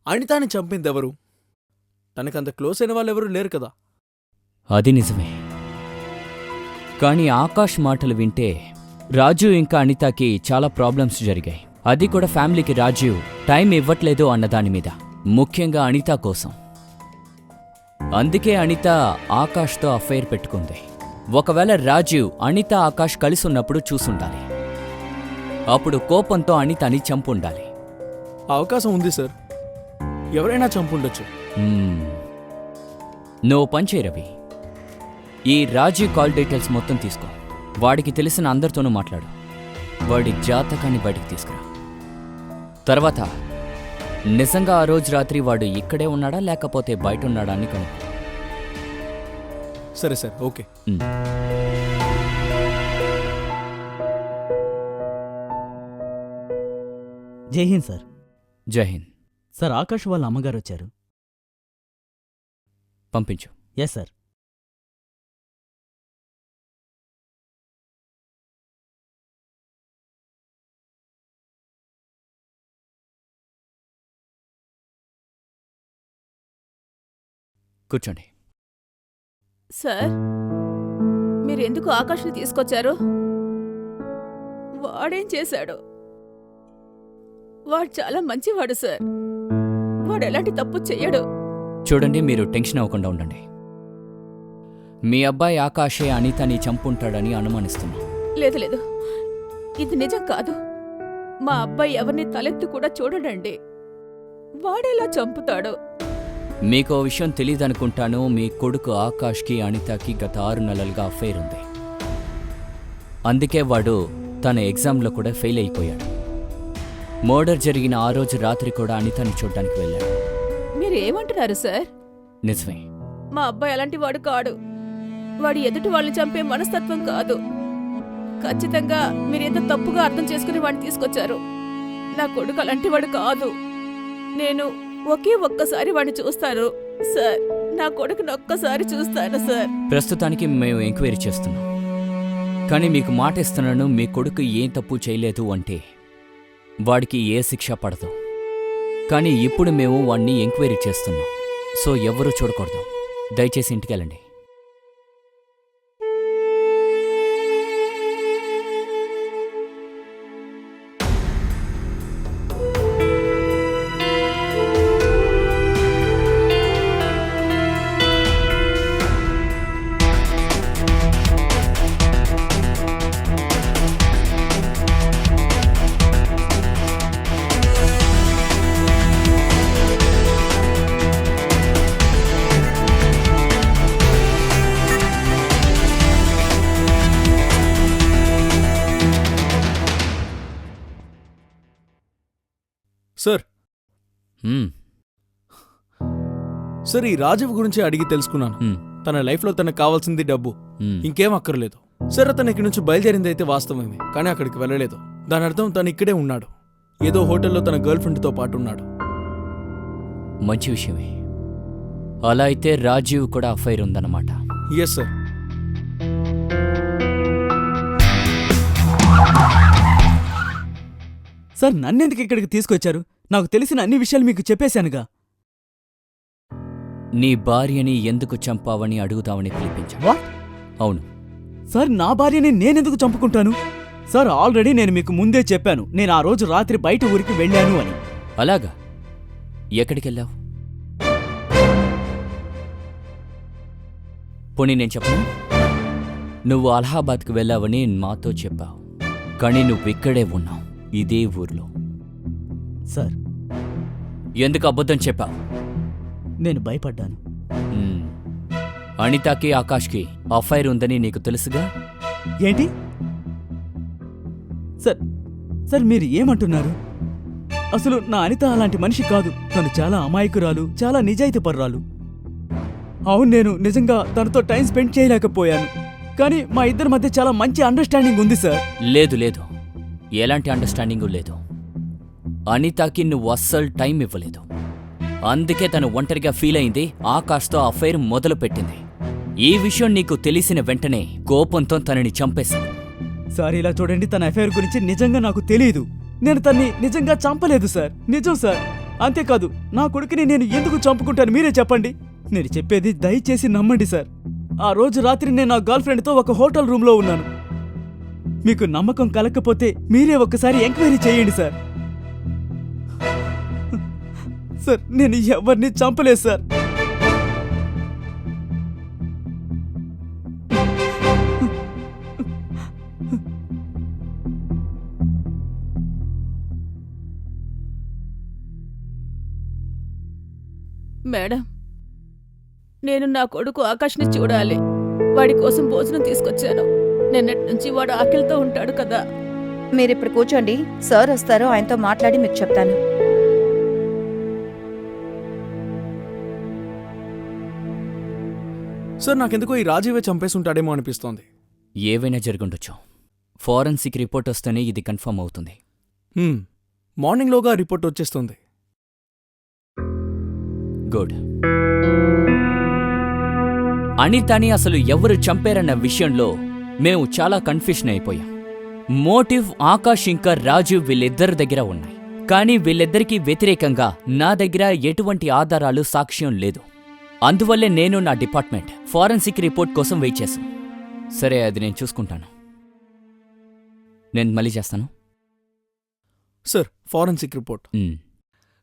అనితాని చంపింది ఎవరు? తనకంత క్లోజ్ అయిన వాళ్ళు ఎవరు లేరు కదా.
అది నిజమే. కానీ ఆకాష్ మాటలు వింటే రాజు ఇంకా అనితకి చాలా ప్రాబ్లమ్స్ జరిగాయి. అది కూడా ఫ్యామిలీకి రాజీవ్ టైం ఇవ్వట్లేదు అన్నదాని మీద, ముఖ్యంగా అనిత కోసం. అందుకే అనిత ఆకాష్తో అఫైర్ పెట్టుకుంది. ఒకవేళ రాజీవ్ అనిత ఆకాష్ కలిసి ఉన్నప్పుడు చూసుండాలి. అప్పుడు కోపంతో అనితని చంపుండాలి.
అవకాశం ఉంది సార్, ఎవరైనా చంపుండొచ్చు.
నువ్వు పనిచేయి రవి, ఈ రాజీవ్ కాల్ డీటెయిల్స్ మొత్తం తీసుకో. వాడికి తెలిసిన అందరితోనూ మాట్లాడు. వాడి జాతకాన్ని బయటికి తీసుకురా. తర్వాత నిజంగా ఆ రోజు రాత్రి వాడు ఇక్కడే ఉన్నాడా లేకపోతే బయట ఉన్నాడా అని కనుక్కో.
సరే సార్, ఓకే.
జై హింద్ సార్.
జై హింద్.
సార్ ఆకాష్ వాళ్ళ అమ్మగారు వచ్చారు.
పంపించు.
Yes sir.
కూర్చోండి.
సార్ మీరెందుకు ఆకాష్ని తీసుకొచ్చారు? వాడేం చేశాడు? వాడు చాలా మంచివాడు సార్. వాడు ఎలాంటి తప్పు చెయ్యడు.
చూడండి, మీరు టెన్షన్ అవ్వకుండా ఉండండి. మీ అబ్బాయి ఆకాశే అనితని చంపుంటాడని అనుమానిస్తున్నా.
లేదు లేదు, ఇది నిజం కాదు. మా అబ్బాయి ఎవరిని తలెత్తి కూడా చూడడండి. వాడెలా చంపుతాడు?
మీకు ఓ విషయం తెలియదనుకుంటాను. మీ కొడుకు ఆకాష్కి అనితకి గత 6 నెలలుగా అఫైర్ ఉంది. అందుకే వాడు తన ఎగ్జామ్లో కూడా ఫెయిల్ అయిపోయాడు. మర్డర్ జరిగిన ఆ రోజు రాత్రి కూడా అనితని చూడ్డానికి వెళ్ళాడు.
మీరు ఏమంటున్నారు సార్?
నిజమే.
మా అబ్బాయి అలాంటి వాడు కాడు. వాడు ఎదుటి వాళ్ళని చంపే మనస్తత్వం కాదు. ఖచ్చితంగా మీరేదో తప్పుగా అర్థం చేసుకుని వాడిని తీసుకొచ్చారు. నా కొడుకు అలాంటి వాడు కాదు. నేను ఒక్కసారి వాడిని చూస్తాను సార్. నా కొడుకుని ఒక్కసారి చూస్తాను సార్.
ప్రస్తుతానికి మేము ఎంక్వైరీ చేస్తున్నాం. కానీ మీకు మాట ఇస్తున్నాను, మీ కొడుకు ఏం తప్పు చేయలేదు అంటే వాడికి ఏ శిక్ష పడదు. కానీ ఇప్పుడు మేము వాడిని ఎంక్వైరీ చేస్తున్నాం. సో ఎవ్వరూ చూడకూడదు. దయచేసి ఇంటికెళ్ళండి.
సార్
మ్మ్.
సార్ ఈ రాజీవ్ గురించి అడిగి తెలుసుకున్నాను.
మ్మ్.
తన లైఫ్లో తనకు కావాల్సింది డబ్బు,
మ్మ్.
ఇంకేం అక్కర్లేదు. సార్ అతను ఇక్కడి నుంచి బయలుదేరింది అయితే వాస్తవమే, కానీ అక్కడికి వెళ్ళలేదు. దాని అర్థం తను ఇక్కడే ఉన్నాడు. ఏదో హోటల్లో తన గర్ల్ ఫ్రెండ్తో పాటు ఉన్నాడు.
మంచి విషయమే. అలా అయితే రాజీవ్ కూడా అఫైర్ ఉందన్నమాట.
Yes sir.
సార్ నన్నెందుకు ఇక్కడికి తీసుకొచ్చారు? నాకు తెలిసిన అన్ని విషయాలు మీకు చెప్పేశానుగా.
నీ భార్యని ఎందుకు చంపావని అడుగుతావని పిలిపించా.
వాట్?
అవును.
సార్ నా భార్యని నేనెందుకు చంపుకుంటాను? సార్ ఆల్రెడీ నేను మీకు ముందే చెప్పాను, నేను ఆ రోజు రాత్రి బయట ఊరికి వెళ్ళాను అని.
అలాగా? ఎక్కడికెళ్ళావు? పోనీ నేను చెప్పను. నువ్వు అలహాబాద్కి వెళ్ళావని మాతో చెప్పావు. కానీ నువ్వు ఇక్కడే ఉన్నావు, ఇదే ఊర్లో.
సార్
ఎందుకు అబద్ధం చెప్పావు?
నేను భయపడ్డాను.
మ్మ్. అనితకి ఆకాష్కి అఫైర్ ఉందని నీకు తెలుసుగా?
ఏంటి సార్? సార్ మీరు ఏమంటున్నారు? అసలు నా అనిత అలాంటి మనిషి కాదు. తను చాలా అమాయకురాలు, చాలా నిజాయితీపరురాలు. అవును, నేను నిజంగా తనతో టైం స్పెండ్ చేయలేకపోయాను. కానీ మా ఇద్దరి మధ్య చాలా మంచి అండర్స్టాండింగ్ ఉంది సార్.
లేదు లేదు, ఎలాంటి అండర్స్టాండింగు లేదు. అనితకి నువ్వు అస్సలు టైం ఇవ్వలేదు. అందుకే తను ఒంటరిగా ఫీల్ అయింది, ఆకాష్తో అఫైర్ మొదలుపెట్టింది. ఈ విషయం నీకు తెలిసిన వెంటనే కోపంతో తనని చంపేశావు.
సార్ ఇలా చూడండి, తన అఫైర్ గురించి నిజంగా నాకు తెలియదు. నేను తన్ని నిజంగా చంపలేదు సార్, నిజం సార్. అంతేకాదు, నా కొడుకుని నేను ఎందుకు చంపుకుంటాను మీరే చెప్పండి. నేను చెప్పేది దయచేసి నమ్మండి సార్. ఆ రోజు రాత్రి నేను నా గర్ల్ ఫ్రెండ్తో ఒక హోటల్ రూమ్లో ఉన్నాను. మీకు నమ్మకం కలగకపోతే మీరే ఒక్కసారి ఎంక్వైరీ చేయండి సార్. సార్ నేను ఎవరిని చంపలేదు సార్.
మేడం, నేను నా కొడుకు ఆకాష్ని చూడాలి. వాడి కోసం భోజనం తీసుకొచ్చాను. నిన్నటి నుంచి వాడు ఆకలితో ఉంటాడు కదా.
మీరిప్పుడు కూర్చోండి, సార్ వస్తారో ఆయనతో మాట్లాడి మీకు చెప్తాను.
సార్ నాకెందుకో ఈ రాజీవే చంపేసుంటాడేమో అనిపిస్తోంది.
ఏవైనా జరుగుండొచ్చు. ఫారెన్సిక్ రిపోర్ట్ వస్తేనే ఇది కన్ఫర్మ్ అవుతుంది.
మార్నింగ్లోగా రిపోర్ట్ వచ్చేస్తుంది.
గుడ్. అనితని అసలు ఎవరు చంపారన్న విషయంలో మేము చాలా కన్ఫ్యూషన్ అయిపోయాం. మోటివ్ ఆకాష్ ఇంకా రాజీవ్ వీళ్ళిద్దరి దగ్గర ఉన్నాయి. కానీ వీళ్ళిద్దరికీ వ్యతిరేకంగా నా దగ్గర ఎటువంటి ఆధారాలు, సాక్ష్యం లేదు. అందువల్లే నేను, నా డిపార్ట్మెంట్ ఫారెన్సిక్ రిపోర్ట్ కోసం వెయిట్ చేశాం. సరే, అది నేను చూసుకుంటాను. నేను మళ్ళీ చేస్తాను.
Sir forensic report.
మ్.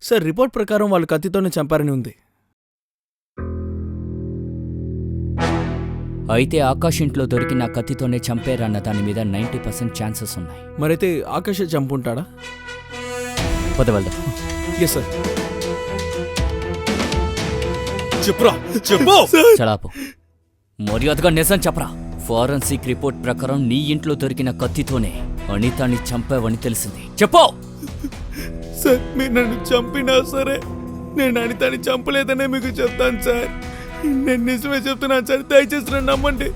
సార్ రిపోర్ట్ ప్రకారం వాళ్ళు కత్తితోనే చంపారని ఉంది.
అయితే ఆకాష్ ఇంట్లో దొరికిన కత్తితోనే చంపారన్న దాని మీద 90% ఛాన్సెస్ ఉన్నాయి.
మరైతే ఆకాశే చంపుంటాడా?
పద వెళ్దాం.
Yes sir. చెప్పురా చెప్పు.
చలాపు మర్యాదగా నిజం చెప్పరా. ఫారెన్సిక్ రిపోర్ట్ ప్రకారం నీ ఇంట్లో దొరికిన కత్తితోనే అనితాన్ని చంపావని తెలిసింది. చెప్పు.
సార్ మీరు నన్ను చంపినా సరే నేను అనితని చంపలేదనే మీకు చెప్తాను సార్. నేను నిజమే చెప్తున్నాను సార్, దయచేసి నన్ను నమ్మండి.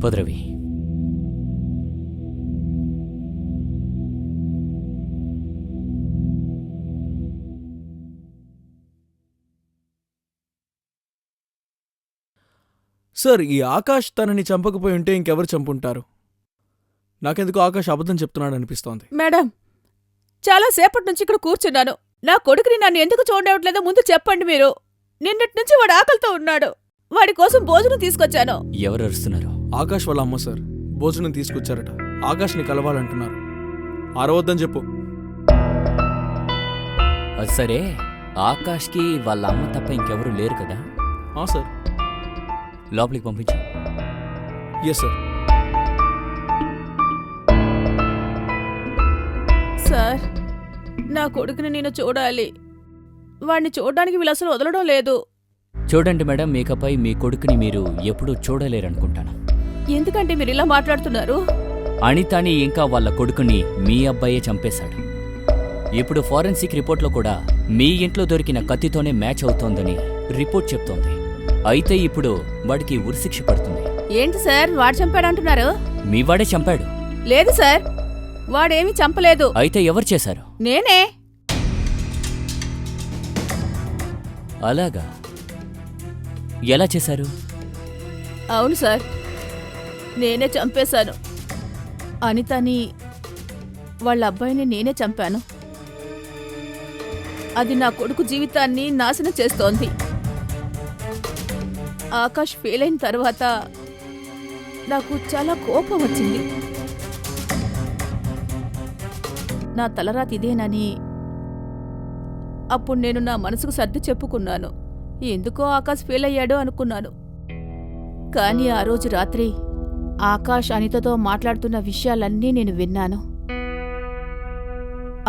పదరవి.
సార్ ఈ ఆకాష్ తనని చంపకపోయి ఉంటే ఇంకెవరు చంపుంటారు? నాకెందుకు ఆకాష్ అబద్ధం చెప్తున్నాడు అనిపిస్తోంది.
మేడం, చాలా సేపటి నుంచి ఇక్కడ కూర్చున్నాను. నా కొడుకుని నన్ను ఎందుకు చూడవట్లేదో ముందు చెప్పండి మీరు. నిన్నటి నుంచి వాడు ఆకలితో ఉన్నాడు. వాడి కోసం భోజనం తీసుకొచ్చాను.
ఎవరు అరుస్తున్నారు?
ఆకాష్ వాళ్ళ అమ్మ సార్ భోజనం తీసుకొచ్చారట. ఆకాష్ని కలవాలంటున్నారు. అరవద్దని చెప్పు.
అది సరే, ఆకాష్కి వాళ్ళ అమ్మ తప్ప ఇంకెవరూ లేరు కదా?
సార్.
లోపలికి పంపించు.
Yes sir.
సార్, నా కొడుకుని నేను చూడాలి. వాడిని చూడడానికి వీళ్ళు అసలు వదలడం లేదు.
చూడండి మేడం, మీకపై మీ కొడుకుని మీరు ఎప్పుడూ చూడలేరనుకుంటాను.
ఎందుకంటే మీరు ఇలా మాట్లాడుతున్నారు?
అనితాని ఇంకా వాళ్ళ కొడుకుని మీ అబ్బాయే చంపేశాడు. ఇప్పుడు ఫారెన్సిక్ రిపోర్ట్లో కూడా మీ ఇంట్లో దొరికిన కత్తితోనే మ్యాచ్ అవుతోందని రిపోర్ట్ చెప్తోంది. అయితే ఇప్పుడు వాడికి ఉరిశిక్ష పడుతుంది.
ఏంటి సార్, వాడు చంపాడంటున్నారు?
మీ వాడే చంపాడు.
లేదు సార్, వాడేమీ చంపలేదు.
అయితే ఎవరు చేశారు?
నేనే.
అలాగా? ఎలా చేశారు?
అవును సార్, నేనే చంపేశాను. అనితని వాళ్ళ అబ్బాయిని నేనే చంపాను. అది నా కొడుకు జీవితాన్ని నాశనం చేస్తోంది. ఆకాష్ ఫెయిల్ అయిన తర్వాత నాకు చాలా కోపం వచ్చింది. నా తలరాత ఇదేనని అప్పుడు నేను నా మనసుకు సర్ది చెప్పుకున్నాను. ఎందుకో ఆకాష్ ఫెయిల్ అయ్యాడు అనుకున్నాను. కానీ ఆ రోజు రాత్రి ఆకాష్ అనితతో మాట్లాడుతున్న విషయాలన్నీ నేను విన్నాను.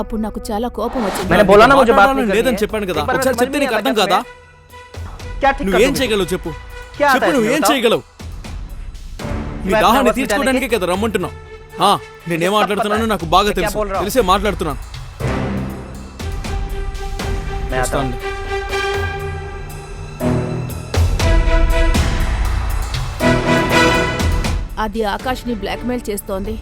అప్పుడు నాకు చాలా కోపం వచ్చింది.
లేదని చెప్పాను కదా, ఒకసారి చెప్తే నీకు అర్థం కాదా? నువ్వేం చేయగలవు చెప్పు. చెప్పు నువ్వేం చేయగలవు? నీ దాహాన్ని తీర్చుకోవడానికే కదా రమ్మంటున్నావు. నేనేం మాట్లాడుతున్నానో నాకు బాగా తెలుసు. తెలిసే మాట్లాడుతున్నాను.
అది ఆకాష్ని బ్లాక్మెయిల్ చేస్తోంది.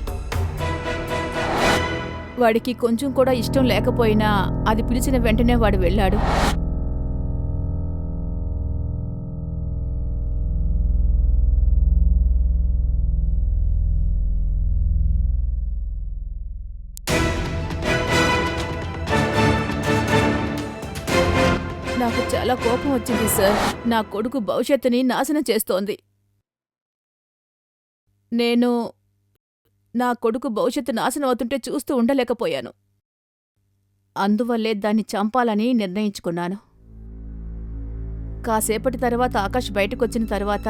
వాడికి కొంచెం కూడా ఇష్టం లేకపోయినా అది పిలిచిన వెంటనే వాడు వెళ్ళాడు. నాకు చాలా కోపం వచ్చింది సార్. నా కొడుకు భవిష్యత్తుని నాశనం చేస్తోంది. నేను నా కొడుకు భవిష్యత్తు నాశనం అవుతుంటే చూస్తూ ఉండలేకపోయాను. అందువల్లే దాన్ని చంపాలని నిర్ణయించుకున్నాను. కాసేపటి తర్వాత ఆకాష్ బయటకొచ్చిన తర్వాత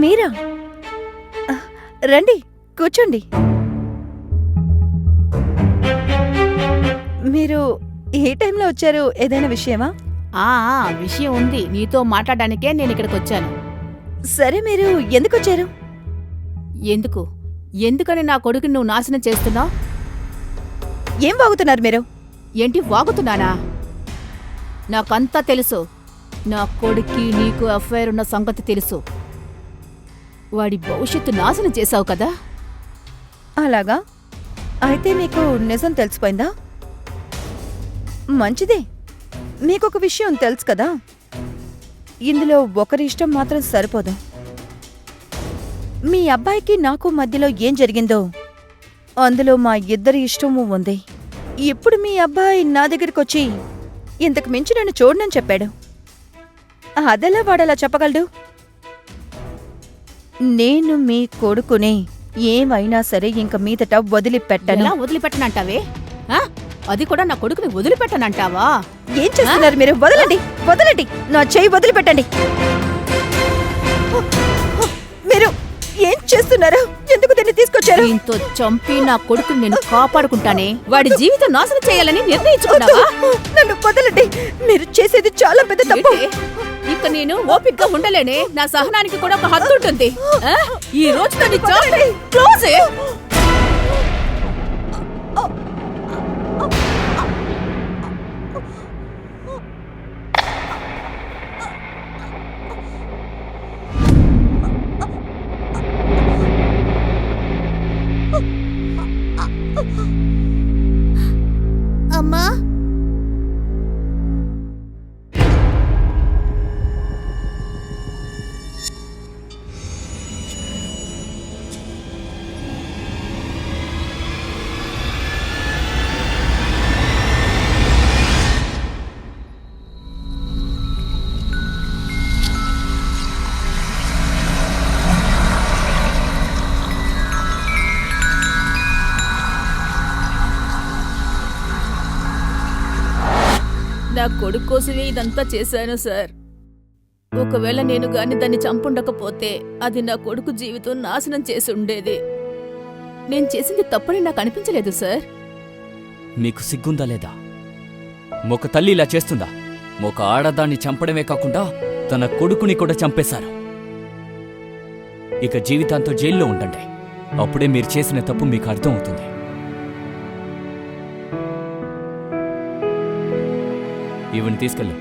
మీరా? రండి కూర్చోండి. మీరు ఏ టైంలో వచ్చారు? ఏదైనా విషయమా?
విషయం ఉంది. నీతో మాట్లాడడానికే నేను ఇక్కడికి వచ్చాను.
సరే, మీరు ఎందుకు వచ్చారు?
ఎందుకని నా కొడుకుని నువ్వు నాశనం చేస్తున్నావు?
ఏం వాగుతున్నారు మీరు?
ఏంటి వాగుతున్నానా? నాకంతా తెలుసు. నా కొడుక్కి నీకు అఫైర్ ఉన్న సంగతి తెలుసు. వాడి భవిష్యత్తు నాశనం చేశావు కదా.
అలాగా? అయితే మీకు నిజం తెలిసిపోయిందా? మంచిదే. మీకొక విషయం తెలుసు కదా, ఇందులో ఒకరి ఇష్టం మాత్రం సరిపోదు. మీ అబ్బాయికి నాకు మధ్యలో ఏం జరిగిందో అందులో మా ఇద్దరి ఇష్టమూ ఉంది. ఇప్పుడు మీ అబ్బాయి నా దగ్గరికొచ్చి ఇంతకు మించి నన్ను చూడనని చెప్పాడు. అదెలా వాడలా చెప్పగలడు? నేను మీ కొడుకుని ఏమైనా సరే ఇంక మీదట వదిలిపెట్టను.
ఎలా వదిలిపెట్టనంటావే? ఆ? అది కూడా నా కొడుకుని వదిలిపెట్టనంటావా?
ఏం చేస్తున్నారు మీరు? వదలండి, వదలండి, నా చెయ్యి వదిలిపెట్టండి. మీరు ఏం చేస్తున్నారు? ఎందుకు దీన్ని తీసుకొచ్చారు?
దీంతో చంపి నా కొడుకుని నేను కాపాడుకుంటానే. వాడి జీవితం నాశనం చేయాలని నిర్ణయించుకున్నావా?
నన్ను వదలండి, మీరు చేసేది చాలా పెద్ద తప్పు.
ఏంటి? ఇక నేను ఓపిగ్గా ఉండలేనే. నా సహనానికి కూడా ఒక హద్దు ఉంటుంది. ఆ? ఈ రోజు దాన్ని క్లోజ్. అమ్మా,
నా కొడుకు కోసమే ఇదంతా చేశాను సార్. ఒకవేళ నేను గాని దాన్ని చంపుండకపోతే అది నా కొడుకు జీవితం నాశనం చేసి ఉండేది.
నేను చేసింది తప్పని నాకు అనిపించలేదు సార్.
మీకు సిగ్గుందా లేదా? ఒక తల్లి ఇలా చేస్తుందా? ఒక ఆడదాన్ని చంపడమే కాకుండా తన కొడుకుని కూడా చంపేశారు. ఇక జీవితాంతో జైల్లో ఉండండి. అప్పుడే మీరు చేసిన తప్పు మీకు అర్థం అవుతుంది. ఈవిని తీసుకెళ్ళు.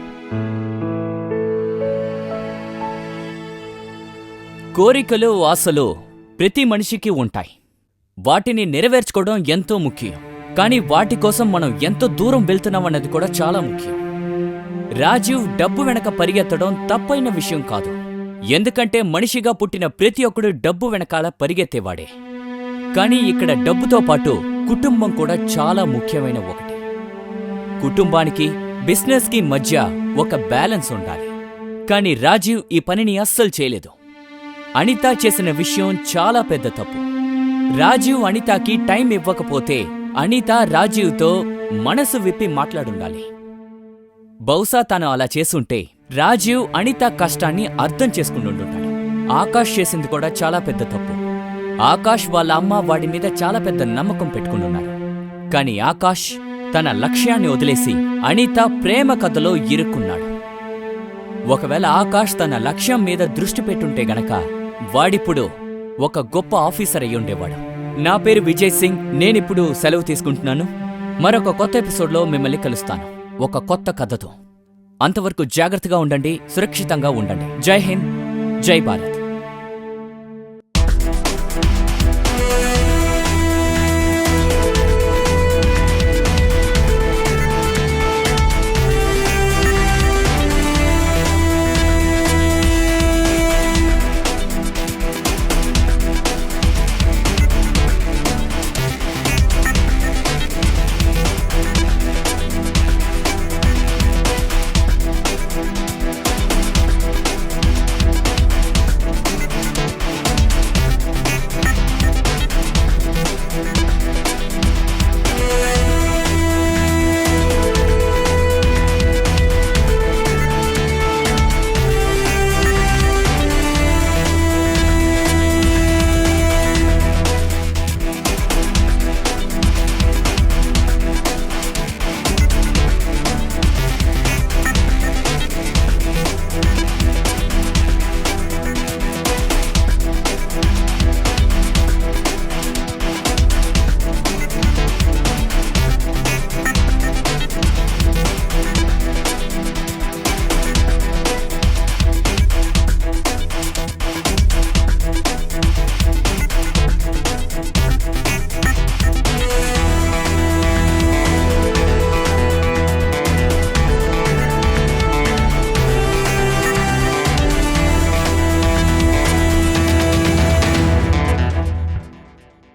కోరికలు, ఆశలు ప్రతి మనిషికి ఉంటాయి. వాటిని నెరవేర్చుకోవడం ఎంతో ముఖ్యం. కానీ వాటి కోసం మనం ఎంత దూరం వెళ్తున్నామన్నది కూడా చాలా ముఖ్యం. రాజీవ్ డబ్బు వెనక పరిగెత్తడం తప్పైన విషయం కాదు. ఎందుకంటే మనిషిగా పుట్టిన ప్రతి ఒక్కడు డబ్బు వెనకాల పరిగెత్తేవాడే. కానీ ఇక్కడ డబ్బుతో పాటు కుటుంబం కూడా చాలా ముఖ్యమైన ఒకటి. కుటుంబానికి, బిజినెస్కి మధ్య ఒక బ్యాలెన్స్ ఉండాలి. కానీ రాజీవ్ ఈ పనిని అస్సలు చేయలేదు. అనిత చేసిన విషయం చాలా పెద్ద తప్పు. రాజీవ్ అనితకి టైం ఇవ్వకపోతే అనిత రాజీవ్తో మనసు విప్పి మాట్లాడుండాలి. బహుశా తను అలా చేసుంటే రాజీవ్ అనిత కష్టాన్ని అర్థం చేసుకుంటుంటాడు. ఆకాష్ చేసింది కూడా చాలా పెద్ద తప్పు. ఆకాష్ వాళ్ళ అమ్మ వాడి మీద చాలా పెద్ద నమ్మకం పెట్టుకుంటున్నారు. కాని ఆకాష్ తన లక్ష్యాన్ని వదిలేసి అనిత ప్రేమ కథలో ఇరుక్కున్నాడు. ఒకవేళ ఆకాష్ తన లక్ష్యం మీద దృష్టి పెట్టుంటే గనక వాడిప్పుడు ఒక గొప్ప ఆఫీసర్ అయ్యుండేవాడు. నా పేరు విజయ్ సింగ్. నేనిప్పుడు సెలవు తీసుకుంటున్నాను. మరొక కొత్త ఎపిసోడ్లో మిమ్మల్ని కలుస్తాను, ఒక కొత్త కథతో. అంతవరకు జాగ్రత్తగా ఉండండి, సురక్షితంగా ఉండండి. జై హింద్, జై భారత్.